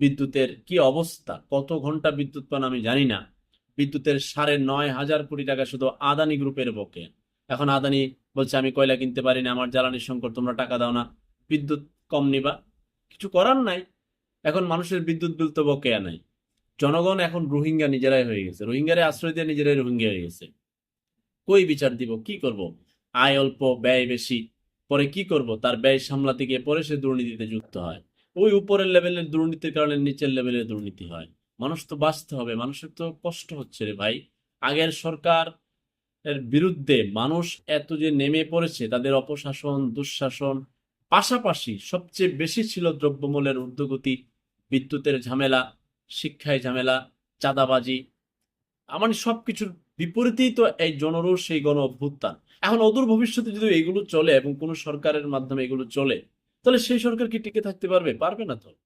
বিদ্যুতের কি অবস্থা, কত ঘন্টা বিদ্যুৎ পান আমি জানি না। বিদ্যুতের 9,500 কোটি টাকা শুধু আদানি গ্রুপের বকে। এখন আদানি বলছে আমি কয়লা কিনতে পারি না, আমার জ্বালানির সংকট, তোমরা টাকা দাও না, বিদ্যুৎ কম নিবা। কিছু করার নাই। এখন মানুষের বিদ্যুৎ বিল তো বকেয়া নাই। জনগণ এখন রোহিঙ্গা নিজেরাই হয়ে গেছে, রোহিঙ্গারে আশ্রয় দিয়ে নিজেরাই রোহিঙ্গা হয়ে গেছে। কই বিচার দিব, কি করব? আয় অল্প ব্যয় বেশি, পরে কি করব? তার ব্যয় সামলাতে গিয়ে পরে সে দুর্নীতিতে যুক্ত হয়। ওই উপরের লেভেলের দুর্নীতির কারণে নিচের লেভেলের দুর্নীতি হয়। মানুষ তো বাঁচতে হবে, মানুষের তো কষ্ট হচ্ছে রে ভাই। আগের সরকার এর বিরুদ্ধে মানুষ এত যে নেমে পড়েছে, তাদের অপশাসন, দুঃশাসন, পাশাপাশি সবচেয়ে বেশি ছিল দ্রব্যমূল্যের ঊর্ধ্বগতি, বিদ্যুতের ঝামেলা, শিক্ষায় ঝামেলা, চাঁদাবাজি। মানে সবকিছুর বিপরীতেই তো এই জনরোষ, সেই গণ অভ্যুত্থান। এখন অদূর ভবিষ্যতে যদি এগুলো চলে এবং কোন সরকারের মাধ্যমে এগুলো চলে, তাহলে সেই সরকার কি টিকে থাকতে পারবে? পারবে না তো।